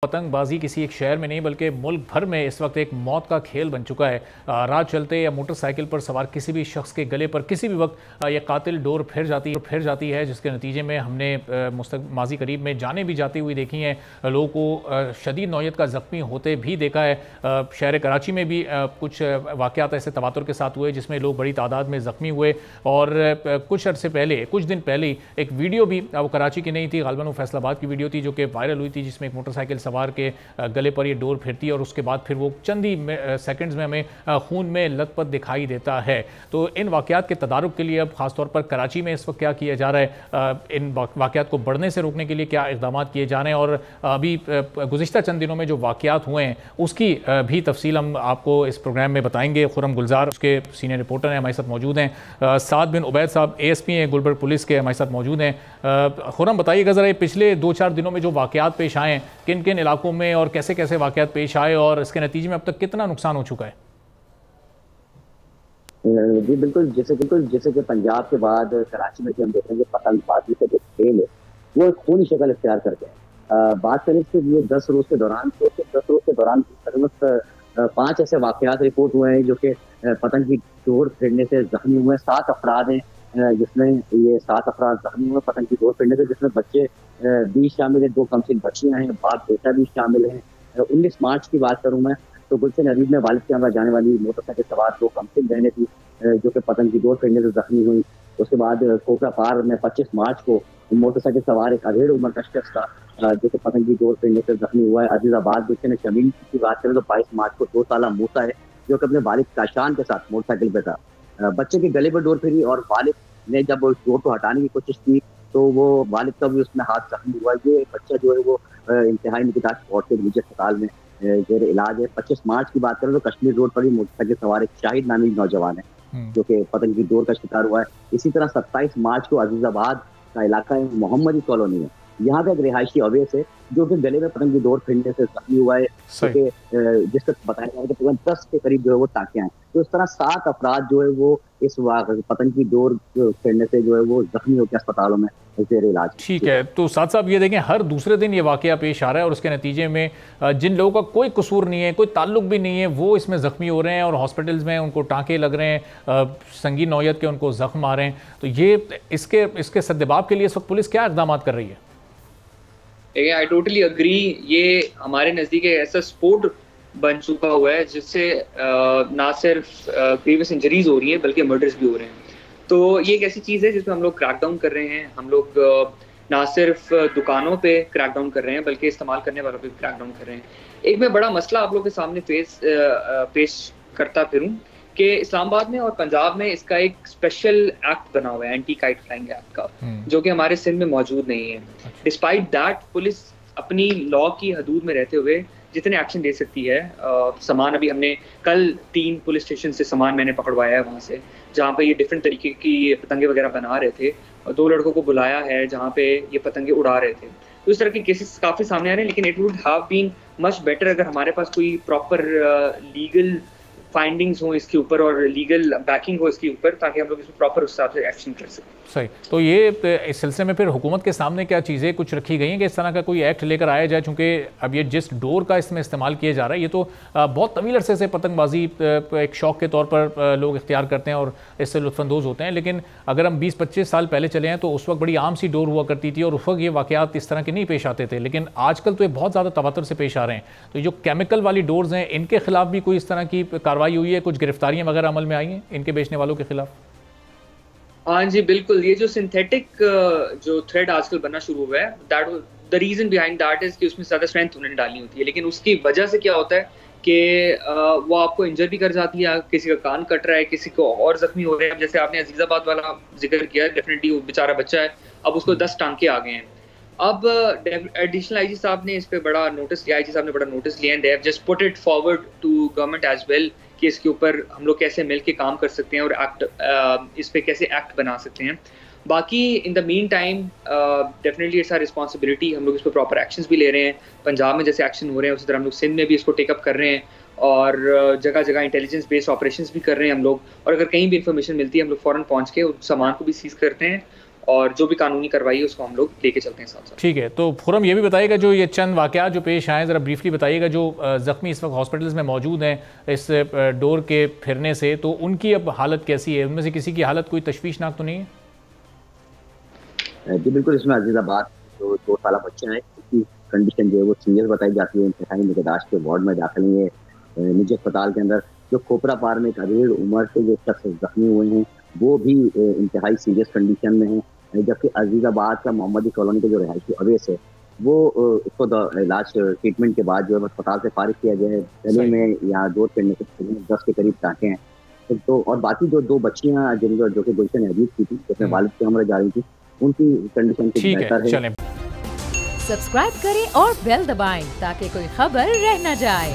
पतंगबाजी किसी एक शहर में नहीं बल्कि मुल्क भर में इस वक्त एक मौत का खेल बन चुका है। रात चलते या मोटरसाइकिल पर सवार किसी भी शख्स के गले पर किसी भी वक्त ये कातिल डोर फिर जाती है, जिसके नतीजे में हमने माजी करीब में जाने भी जाती हुई देखी हैं। लोगों को शदीद नौयत का ज़ख्मी होते भी देखा है। शहर कराची में भी कुछ वाक़यात ऐसे तवातुर के साथ हुए जिसमें लोग बड़ी तादाद में ज़ख्मी हुए। और कुछ अर्से पहले, कुछ दिन पहले एक वीडियो भी, वो कराची की नहीं थी, ग़ालिबन वो फैसलाबाद की वीडियो थी जो कि वायरल हुई थी, जिसमें एक मोटरसाइकिल सवार के गले पर ये डोर फिरती है और उसके बाद फिर वो चंद ही सेकंड्स में हमें खून में लथपथ दिखाई देता है। तो इन वाक़यात के तदारुक के लिए अब ख़ासतौर पर कराची में इस वक्त क्या किया जा रहा है, इन वाक़यात को बढ़ने से रोकने के लिए क्या इक़दाम किए जा रहे हैं, और अभी गुज़िश्ता चंद दिनों में जो वाक़यात हुए हैं उसकी भी तफसील हम आपको इस प्रोग्राम में बताएंगे। खुरम गुलजार उसके सीनियर रिपोर्टर हैं, हमारे साथ मौजूद हैं। साद बिन उबैद साहब ASP हैं गुलबर्ग पुलिस के, हमारे साथ मौजूद हैं। खुरम, बताइएगा ज़रा पिछले 2-4 दिनों में जो वाक़यात पेश आए, किन किन इलाकों में और कैसे कैसे वाक़यात पेश आए और इसके नतीजे में अब तक कितना नुकसान हो चुका है? जी बिल्कुल, जैसे कि पंजाब के बाद कराची में हम देखेंगे पतंगबाजी का जो खेल है वो एक खूनी शक्ल इख्तियार कर गया है। बात करें इसके लिए 10 रोज के दौरान, तो 10 रोज के दौरान 5 ऐसे वाक़यात रिपोर्ट हुए हैं जो कि पतंग की डोर फिरने से जख्मी हुए। 7 अफराद हैं जिसमें ये 7 अफराद जख्मी हुए पतंग की डोर फिरने से, जिसमें बच्चे 20 शामिल है, 2 कमसिन बच्चियां हैं, बाप बेटा भी शामिल है। 19 मार्च की बात करूं मैं तो गुलशन अरीब में वालिद के हमरा जाने वाली मोटरसाइकिल सवार 2 कमसिन बहनें थी जो कि पतंग की डोर फिरने से जख्मी हुई। उसके बाद कोकरा पार में 25 मार्च को मोटरसाइकिल सवार एक अधेड़ उम्र का शख्स था जो कि पतंग की डोर फिरने से जख्मी हुआ है। अजीजाबाद गुलशन शमीन की बात करें तो 22 मार्च को 2 साला मूसा है जो कि अपने वालिद काशान के साथ मोटरसाइकिल पे था, बच्चे के गले पर डोर फिरी और वालिद ने जब उस डोर को हटाने की कोशिश की तो वो वालिद का भी उसमें हाथ जख्मी हुआ। ये बच्चा जो है वो इंतहाई निगहदाश्त स्पॉट के निजी अस्पताल में जेर इलाज है। 25 मार्च की बात करें तो कश्मीर रोड पर ही मोटरसाइकिल सवार एक शाहिद नामी नौजवान है जो कि पतंग की डोर का शिकार हुआ है। इसी तरह 27 मार्च को अजीजाबाद का इलाका है, मोहम्मदी कॉलोनी है, यहाँ का एक रिहायशी अवैस है जो कि गले में पतंग की डोर फिरने से जख्मी हुआ है, जिसका बताया जा रहा है कि तकरीबन 10 के करीब जो है वो टाँके हैं। तो इस तरह 7 अफराद जो है वो इस पतंग की डोर फिरने से जो है वो जख्मी होकर अस्पतालों में जेर इलाज। ठीक है, तो साथ साहब ये देखें हर दूसरे दिन ये वाकया पेश आ रहा है और उसके नतीजे में जिन लोगों का कोई कसूर नहीं है, कोई ताल्लुक भी नहीं है, वो इसमें ज़ख्मी हो रहे हैं और हॉस्पिटल्स में उनको टाँके लग रहे हैं, संगीन नौयत के उनको ज़ख्म आ रहे हैं। तो ये इसके सद्देबाब के लिए इस वक्त पुलिस क्या इक़दाम कर रही है? I totally agree. ये हमारे नज़दीक ऐसा स्पोर्ट बन चुका हुआ है जिससे ना सिर्फ ग्रीवियस इंजरीज हो रही हैं बल्कि मर्डर्स भी हो रहे हैं। तो ये एक ऐसी चीज़ है जिसमें हम लोग क्रैकडाउन कर रहे हैं। हम लोग ना सिर्फ दुकानों पे क्रैकडाउन कर रहे हैं बल्कि इस्तेमाल करने वालों पे क्रैकडाउन कर रहे हैं। एक मैं बड़ा मसला आप लोगों के सामने पेश करता फिरूं कि इस्लामाबाद में और पंजाब में इसका एक स्पेशल एक्ट बना हुआ है, एंटी काइट फ्लाइंग एक्ट का, जो कि हमारे सिंध में मौजूद नहीं है। डिस्पाइट दैट पुलिस अपनी लॉ की हदूद में रहते हुए जितने एक्शन दे सकती है। सामान अभी हमने कल 3 पुलिस स्टेशन से सामान मैंने पकड़वाया है वहाँ से, जहाँ पे ये डिफरेंट तरीके की पतंगे वगैरह बना रहे थे, और 2 लड़कों को बुलाया है जहाँ पे ये पतंगे उड़ा रहे थे। तो इस तरह के केसेस काफ़ी सामने आ रहे हैं, लेकिन it would have been much better अगर हमारे पास कोई प्रॉपर लीगल फाइंडिंग्स हो इसके ऊपर और लीगल बैकिंग हो इसके ऊपर, ताकि हम लोग इसमें प्रॉपर उस हिसाब से एक्शन कर सकें। सही। तो ये इस सिलसिले में फिर हुकूमत के सामने क्या चीज़ें कुछ रखी गई हैं कि इस तरह का कोई एक्ट लेकर आया जाए? चूँकि अब ये जिस डोर का इसमें इस्तेमाल किया जा रहा है ये तो बहुत तवील अरसे से पतंगबाजी एक शौक़ के तौर पर लोग इख्तियार करते हैं और इससे लुत्फ़अंदोज़ होते हैं, लेकिन अगर हम 20-25 साल पहले चले हैं तो उस वक्त बड़ी आम सी डोर हुआ करती थी और उस वक्त ये वाक़यात इस तरह के नहीं पेश आते थे, लेकिन आजकल तो ये बहुत ज़्यादा तवातुर से पेश आ रहे हैं। तो ये जो केमिकल वाली डोर्स हैं इनके खिलाफ भी कोई इस तरह की कार्रवाई हुई है? कुछ गिरफ्तारियाँ वगैरह अमल में आई हैं इनके बेचने वालों के खिलाफ? हाँ जी बिल्कुल। ये जो सिंथेटिक जो थ्रेड आजकल बनना शुरू हुआ है, that the reason behind that is कि उसमें ज़्यादा स्ट्रेंथ उन्होंने डालनी होती है, लेकिन उसकी वजह से क्या होता है कि वो आपको इंजर भी कर जाती है, किसी का कान कट रहा है, किसी को और जख्मी हो रहे हैं। जैसे आपने अजीजाबाद वाला जिक्र किया, डेफिनेटली वो बेचारा बच्चा है, अब उसको 10 टांके आ गए हैं। अब एडिशनल आईजी साहब ने इस पे बड़ा नोटिस लिया, आईजी साहब ने बड़ा नोटिस लिया, and they have just put it forward to government as well कि इसके ऊपर हम लोग कैसे मिलके काम कर सकते हैं और एक्ट इस पे कैसे एक्ट बना सकते हैं। बाकी in the meantime definitely it's our responsibility, हम लोग इस पर प्रॉपर एक्शंस भी ले रहे हैं। पंजाब में जैसे एक्शन हो रहे हैं उसी तरह हम लोग सिंध में भी इसको टेकअप कर रहे हैं और जगह जगह इंटेलिजेंस बेस्ड ऑपरेशंस भी कर रहे हैं हम लोग। और अगर कहीं भी इंफॉर्मेशन मिलती है हम लोग फ़ौरन पहुँच के उस सामान को भी सीज करते हैं और जो भी कानूनी कार्रवाई है उसको हम लोग लेके चलते हैं साथ साथ। ठीक है, तो खुरम ये भी बताइएगा जो ये चंद वाकयात जो पेश आए ज़रा ब्रीफली बताइएगा। जो ज़ख्मी इस वक्त हॉस्पिटल्स में मौजूद हैं इस डोर के फिरने से, तो उनकी अब हालत कैसी है? उनमें से किसी की हालत कोई तशवीशनाक तो नहीं है? जी बिल्कुल, इसमें अजीज़ाबाद जो 2 साल बच्चे हैं उसकी कंडीशन जो है वो सीरियस बताई जाती है। इंतहाई निगहदाश्त के वार्ड में दाखिल है निजी अस्पताल के अंदर। जो खोपरा पार में एक अधेड़ उम्र से जो शख्स जख्मी हुए हैं वो भी इंतहाई सीरियस कंडीशन में है, जबकि अजीज़ाबाद का मोहम्मदी कॉलोनी का जो रहायशी अवैस है वो उसको इलाज ट्रीटमेंट के बाद जो है अस्पताल से फारिग किया गया है। गले में या दो चढ़ने से 10 के करीब टाँके हैं। तो और बाकी जो 2 बच्चियाँ जिनको जो कि गुलशन अजीज की थी, जिसमें वालिद की उम्र जा रही थी, उनकी कंडीशन बेहतर है। सब्सक्राइब करें और बेल दबाएं ताकि कोई खबर रह न जाए।